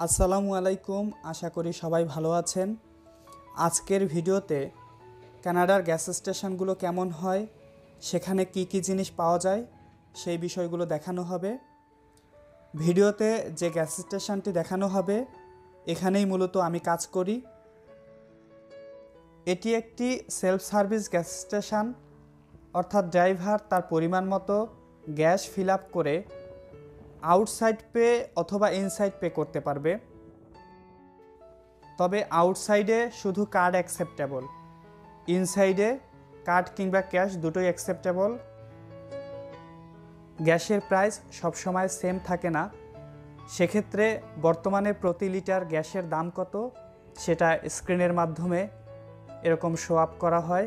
আসসালামু আলাইকুম, আশা করি সবাই ভালো আছেন। আজকের ভিডিওতে কানাডার গ্যাস স্টেশনগুলো কেমন হয়, সেখানে কি কি জিনিস পাওয়া যায় সেই বিষয়গুলো দেখানো হবে। ভিডিওতে যে গ্যাস স্টেশনটি দেখানো হবে এখানেই মূলত আমি কাজ করি। এটি একটি সেলফ সার্ভিস গ্যাস স্টেশন, অর্থাৎ ড্রাইভার তার পরিমাণ মতো গ্যাস ফিল আপ করে আউটসাইড পে অথবা ইনসাইড পে করতে পারবে। তবে আউটসাইডে শুধু কার্ড অ্যাকসেপ্টেবল, ইনসাইডে কার্ড কিংবা ক্যাশ দুটোই অ্যাকসেপ্টেবল। গ্যাসের প্রাইস সবসময় সেম থাকে না, সেক্ষেত্রে বর্তমানে প্রতি লিটার গ্যাসের দাম কত সেটা স্ক্রিনের মাধ্যমে এরকম শো আপ করা হয়।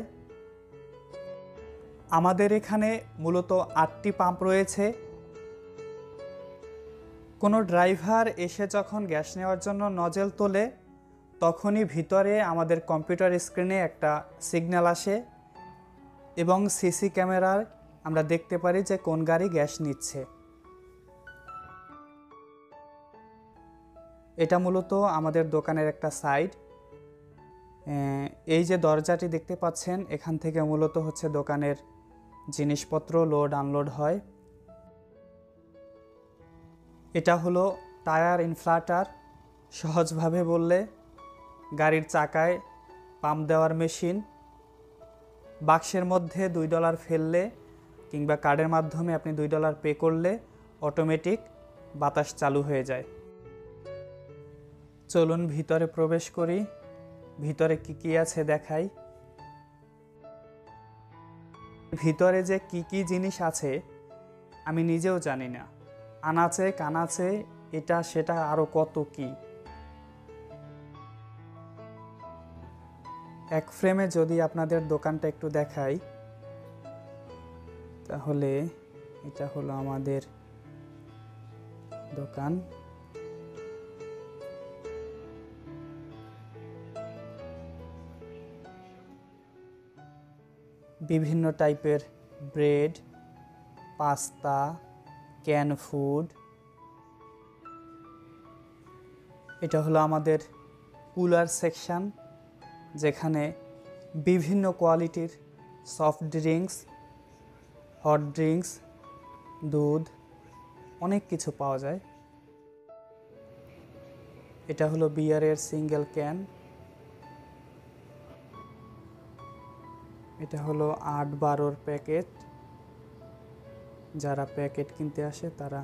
আমাদের এখানে মূলত 8টি পাম্প রয়েছে। কোনো ড্রাইভার এসে যখন গ্যাস নেওয়ার জন্য নজেল তোলে তখনই ভিতরে আমাদের কম্পিউটার স্ক্রিনে একটা সিগন্যাল আসে এবং সিসি ক্যামেরায় আমরা দেখতে পারি যে কোন গাড়ি গ্যাস নিচ্ছে। এটা মূলত আমাদের দোকানের একটা সাইড। এই যে দরজাটি দেখতে পাচ্ছেন, এখান থেকে মূলত হচ্ছে দোকানের জিনিসপত্র লোড আনলোড হয়। এটা হলো টায়ার ইনফ্লাটার, সহজভাবে বললে গাড়ির চাকায় পাম্প দেওয়ার মেশিন। বাক্সের মধ্যে $2 ফেললে কিংবা কার্ডের মাধ্যমে আপনি $2 পে করলে অটোমেটিক বাতাস চালু হয়ে যায়। চলুন ভিতরে প্রবেশ করি, ভিতরে কি কি আছে দেখাই। ভিতরে যে কি কি জিনিস আছে আমি নিজেও জানি না, আনাচে কানাচে এটা সেটা আরও কত কি। এক ফ্রেমে যদি আপনাদের দোকানটা একটু দেখাই, তাহলে এটা হলো আমাদের দোকান। বিভিন্ন টাইপের ব্রেড, পাস্তা, ক্যান ফুড। এটা হলো আমাদের কুলার সেকশন, যেখানে বিভিন্ন কোয়ালিটির সফট ড্রিঙ্কস, হট ড্রিঙ্কস, দুধ, অনেক কিছু পাওয়া যায়। এটা হলো বিয়ারের সিঙ্গেল ক্যান। এটা হলো 8-12 প্যাকেট। যারা প্যাকেট কিনতে আসে তারা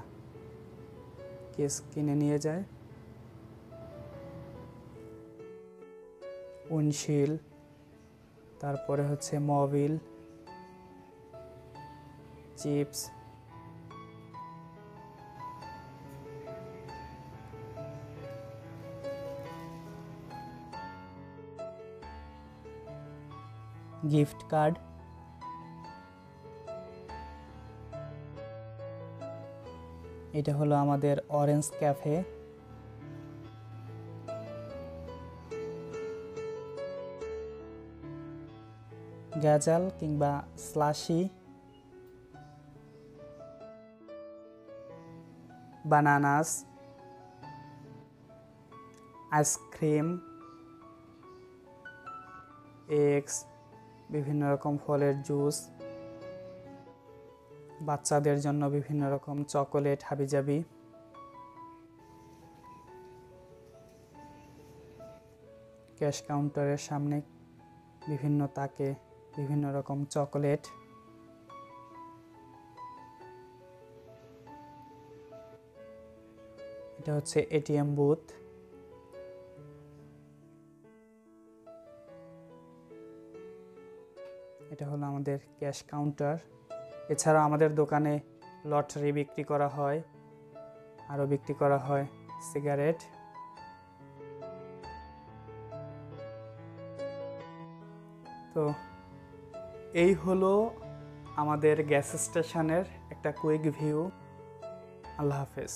কেস কিনে নিয়ে যায়। উইন্ডশিল্ড, তারপরে হচ্ছে মোবিল, চিপস, গিফট কার্ড, এটা হলো আমাদের অরেঞ্জ ক্যাফে। গ্যাজাল কিংবা স্লাশি, বানানাস, আইসক্রিম, এগস, বিভিন্ন রকম ফলের জুস, বাচ্চাদের জন্য বিভিন্ন রকম চকোলেট, হাবিজাবি। ক্যাশ কাউন্টারের সামনে বিভিন্ন তাকে বিভিন্ন রকম চকোলেট। এটা হচ্ছে এটিএম বুথ। এটা হলো আমাদের ক্যাশ কাউন্টার। এছাড়া আমাদের দোকানে লটারি বিক্রি করা হয়, আরও বিক্রি করা হয় সিগারেট। তো এই হলো আমাদের গ্যাস স্টেশনের একটা কুইক ভিউ। আল্লাহ হাফেজ।